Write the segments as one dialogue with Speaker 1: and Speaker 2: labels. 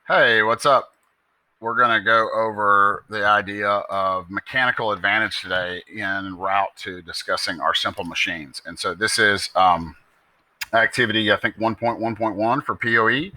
Speaker 1: Hey, what's up? We're going to go over the idea of mechanical advantage today en route to discussing our simple machines. And so this is activity, I think 1.1.1 for POE.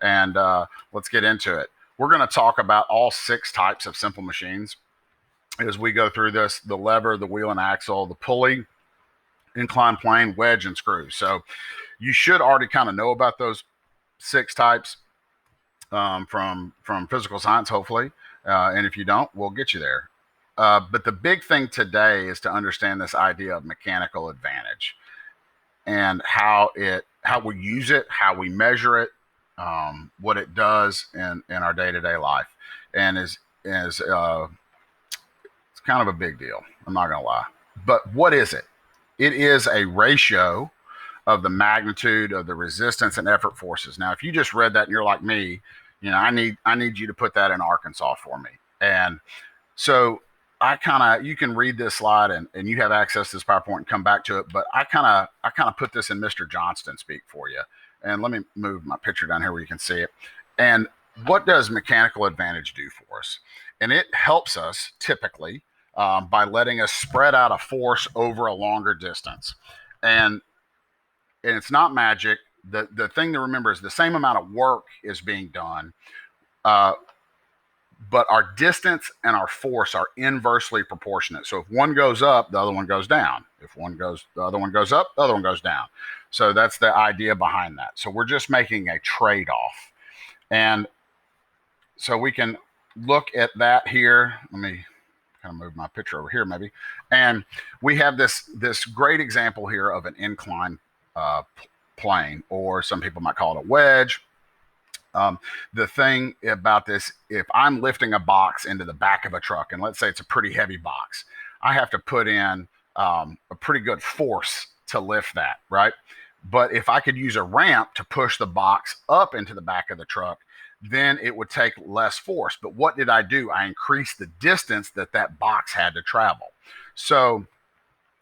Speaker 1: And let's get into it. We're going to talk about all six types of simple machines as we go through this: the lever, the wheel and axle, the pulley, inclined plane, wedge, and screw. So you should already kind of know about those six types from physical science, hopefully. And if you don't, we'll get you there. But the big thing today is to understand this idea of mechanical advantage and how we use it, how we measure it, what it does in our day to day life, and is it's kind of a big deal. I'm not gonna lie. But what is it? It is a ratio of the magnitude of the resistance and effort forces. Now, if you just read that and you're like me, I need you to put that in Arkansas for me. And so you can read this slide and you have access to this PowerPoint and come back to it. But I kind of put this in Mr. Johnston speak for you. And let me move my picture down here where you can see it. And what does mechanical advantage do for us? And it helps us typically by letting us spread out a force over a longer distance. And it's not magic. The thing to remember is the same amount of work is being done, uh, but our distance and our force are inversely proportionate. So if one goes up, the other one goes down. If the other one goes up, the other one goes down. So that's the idea behind that. So we're just making a trade-off, and so we can look at that here. Let me kind of move my picture over here, maybe, and we have this great example here of an incline uh, plane, or some people might call it a wedge. The thing about this, if I'm lifting a box into the back of a truck, and let's say it's a pretty heavy box, I have to put in a pretty good force to lift that, right? But if I could use a ramp to push the box up into the back of the truck, then it would take less force. But what did I do? I increased the distance that box had to travel. So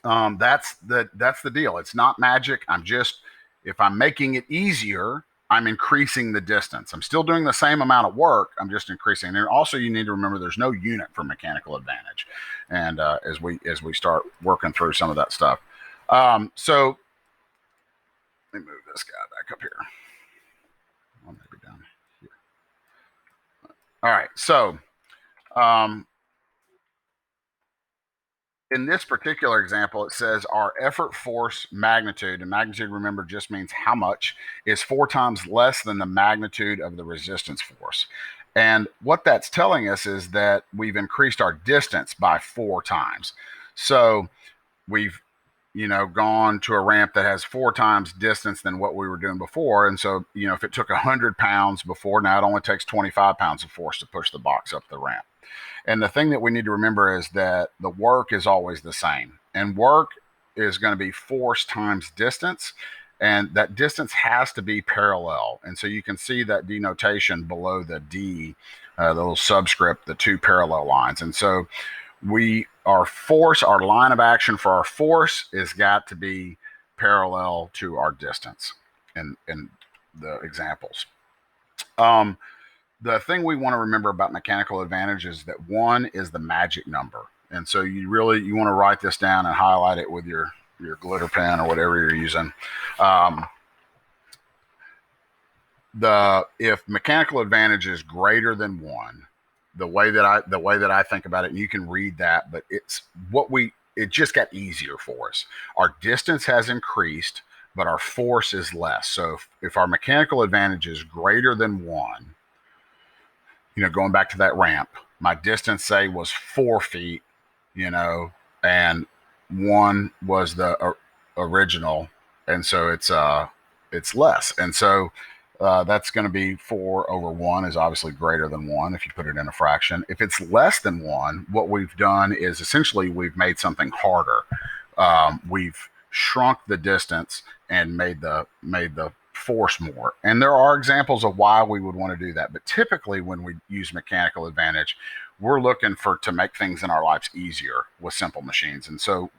Speaker 1: that's the deal. It's not magic. If I'm making it easier, I'm increasing the distance. I'm still doing the same amount of work. I'm just increasing. And also, you need to remember there's no unit for mechanical advantage. And as we start working through some of that stuff, so let me move this guy back up here. Well, maybe down here. All right. So um, in this particular example, it says our effort force magnitude, and magnitude, remember, just means how much, is 4 times less than the magnitude of the resistance force. And what that's telling us is that we've increased our distance by 4 times. So we've gone to a ramp that has 4 times distance than what we were doing before. And so, if it took 100 pounds before, now it only takes 25 pounds of force to push the box up the ramp. And the thing that we need to remember is that the work is always the same. And work is going to be force times distance. And that distance has to be parallel. And so you can see that denotation below the D, the little subscript, the 2 parallel lines. And so our line of action for our force has got to be parallel to our distance in the examples. The thing we want to remember about mechanical advantage is that 1 is the magic number. And so you want to write this down and highlight it with your glitter pen or whatever you're using. If mechanical advantage is greater than 1, the way that I think about it, and you can read that, but it just got easier for us. Our distance has increased, but our force is less. So if our mechanical advantage is greater than 1, going back to that ramp, my distance, say, was 4 feet, and 1 was the original, and so it's less. And so that's going to be 4 over 1 is obviously greater than 1 if you put it in a fraction. If it's less than 1, what we've done is essentially we've made something harder. We've shrunk the distance and made the force more. And there are examples of why we would want to do that. But typically when we use mechanical advantage, we're looking to make things in our lives easier with simple machines. And so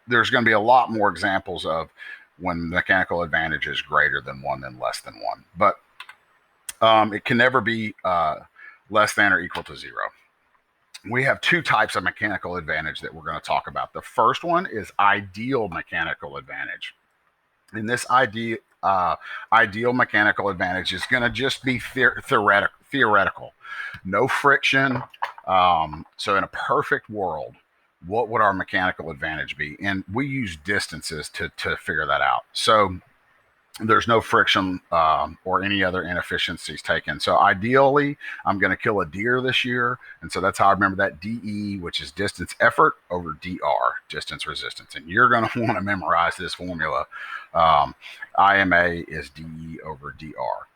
Speaker 1: there's going to be a lot more examples of when mechanical advantage is greater than 1 than less than 1. But It can never be less than or equal to 0. We have two types of mechanical advantage that we're going to talk about. The first one is ideal mechanical advantage. And this ideal mechanical advantage is going to just be theoretical. No friction. So in a perfect world, what would our mechanical advantage be? And we use distances to figure that out. So there's no friction or any other inefficiencies taken. So ideally, I'm going to kill a deer this year. And so that's how I remember that DE, which is distance effort over DR, distance resistance. And you're going to want to memorize this formula. IMA is DE over DR.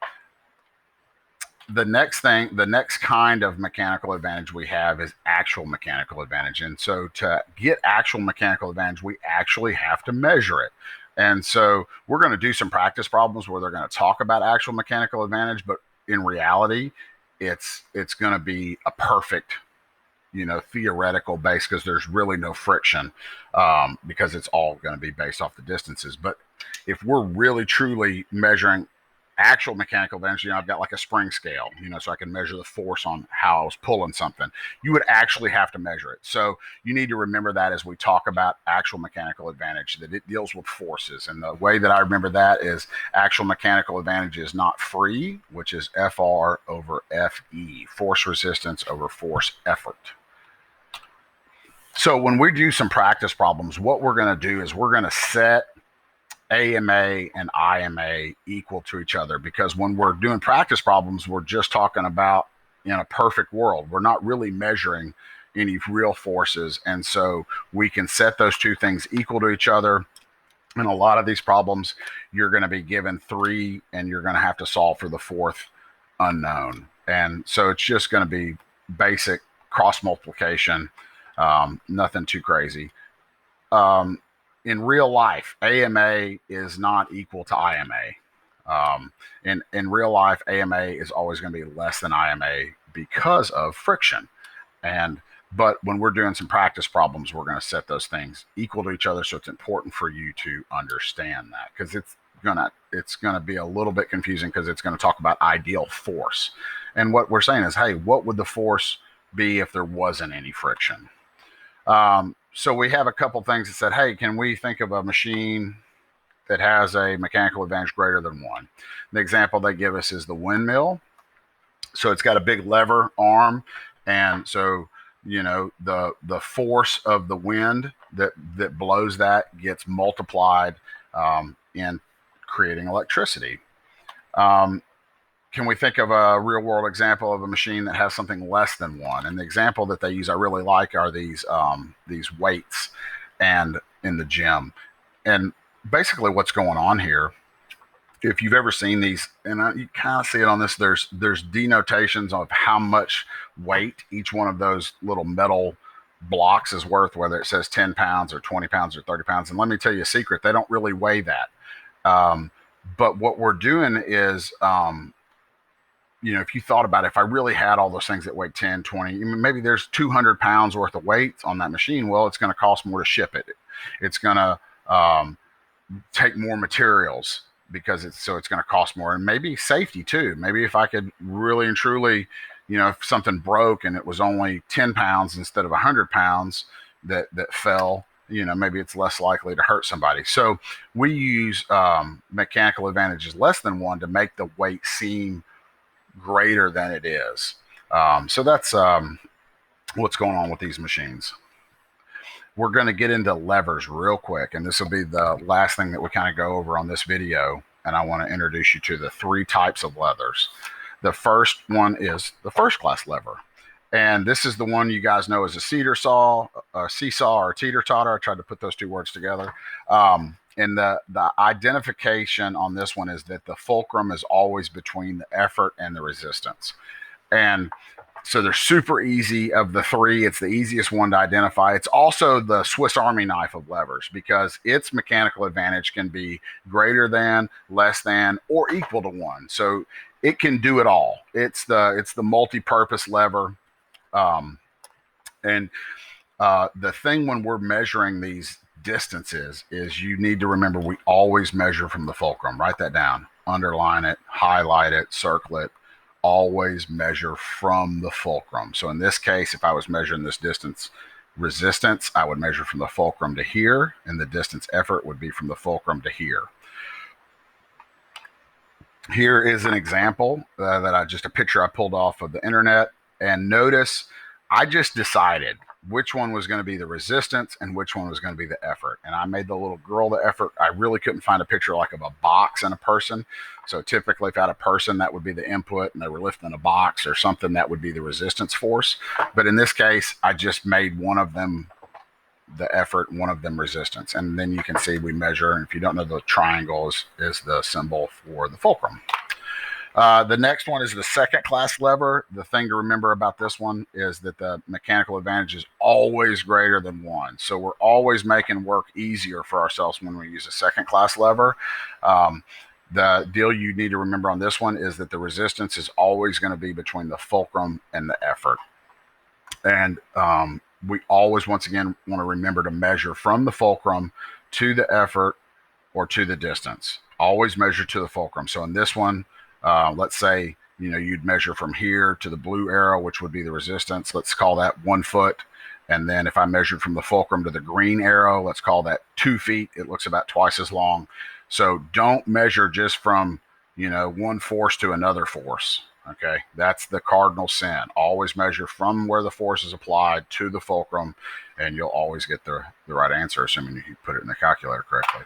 Speaker 1: The next kind of mechanical advantage we have is actual mechanical advantage. And so to get actual mechanical advantage, we actually have to measure it. And so we're going to do some practice problems where they're going to talk about actual mechanical advantage, but in reality, it's going to be a perfect, theoretical base because there's really no friction because it's all going to be based off the distances. But if we're really truly measuring actual mechanical advantage, I've got like a spring scale, so I can measure the force on how I was pulling something. You would actually have to measure it. So you need to remember that as we talk about actual mechanical advantage, that it deals with forces. And the way that I remember that is actual mechanical advantage is not free, which is FR over FE, force resistance over force effort. So when we do some practice problems, what we're going to do is we're going to set AMA and IMA equal to each other, because when we're doing practice problems, we're just talking about in a perfect world. We're not really measuring any real forces. And so we can set those two things equal to each other. In a lot of these problems, you're going to be given 3 and you're going to have to solve for the 4th unknown. And so it's just going to be basic cross multiplication, nothing too crazy. In real life, AMA is not equal to IMA. In real life, AMA is always going to be less than IMA because of friction. But when we're doing some practice problems, we're going to set those things equal to each other. So it's important for you to understand that, because it's gonna be a little bit confusing because it's going to talk about ideal force. And what we're saying is, hey, what would the force be if there wasn't any friction? So we have a couple things that said, hey, can we think of a machine that has a mechanical advantage greater than 1? The example they give us is the windmill. So it's got a big lever arm, and so the force of the wind that blows that gets multiplied in creating electricity. Can we think of a real world example of a machine that has something less than 1? And the example that they use I really like are these weights and in the gym. And basically what's going on here, if you've ever seen these, and you kind of see it on this, there's denotations of how much weight each one of those little metal blocks is worth, whether it says 10 pounds or 20 pounds or 30 pounds. And let me tell you a secret, they don't really weigh that. But what we're doing is, if you thought about it, if I really had all those things that weigh 10, 20, maybe there's 200 pounds worth of weight on that machine. Well, it's going to cost more to ship it. It's going to take more materials because it's going to cost more. And maybe safety too. Maybe if I could really and truly, if something broke and it was only 10 pounds instead of 100 pounds that fell, maybe it's less likely to hurt somebody. So we use mechanical advantages less than 1 to make the weight seem greater than it is. So that's what's going on with these machines. We're going to get into levers real quick, and this will be the last thing that we kind of go over on this video. And I want to introduce you to the 3 types of levers. The first one is the first class lever. And this is the one you guys know as a seesaw, or teeter-totter. I tried to put those 2 words together. And the identification on this one is that the fulcrum is always between the effort and the resistance. And so they're super easy. Of the 3, it's the easiest one to identify. It's also the Swiss Army knife of levers, because its mechanical advantage can be greater than, less than, or equal to 1. So it can do it all. It's the multi-purpose lever. The thing when we're measuring these distances is you need to remember we always measure from the fulcrum. Write that down, underline it, highlight it, circle it. always measure from the fulcrum. So in this case, if I was measuring this distance resistance, I would measure from the fulcrum to here, and the distance effort would be from the fulcrum to here. Here is an example a picture I pulled off of the internet. And notice I just decided which one was going to be the resistance and which one was going to be the effort. And I made the little girl the effort. I really couldn't find a picture like of a box and a person. So typically if I had a person, that would be the input, and they were lifting a box or something, that would be the resistance force. But in this case, I just made one of them the effort and one of them resistance. And then you can see we measure. And if you don't know, the triangle is the symbol for the fulcrum. The next one is the second class lever. The thing to remember about this one is that the mechanical advantage is always greater than one. So we're always making work easier for ourselves when we use a second class lever. The deal you need to remember on this one is that the resistance is always going to be between the fulcrum and the effort. And we always, once again, want to remember to measure from the fulcrum to the effort or to the distance. Always measure to the fulcrum. So in this one, let's say, you'd measure from here to the blue arrow, which would be the resistance. Let's call that 1 foot. And then if I measured from the fulcrum to the green arrow, let's call that 2 feet. It looks about twice as long. So don't measure just from, one force to another force. Okay, that's the cardinal sin. Always measure from where the force is applied to the fulcrum, and you'll always get the right answer, assuming you put it in the calculator correctly.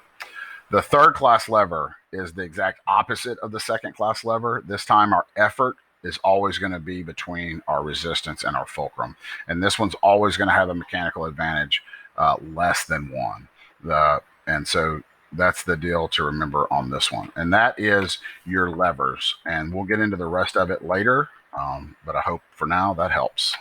Speaker 1: The third class lever is the exact opposite of the second class lever. This time our effort is always going to be between our resistance and our fulcrum. And this one's always going to have a mechanical advantage less than 1. And so that's the deal to remember on this one. And that is your levers. And we'll get into the rest of it later. But I hope for now that helps.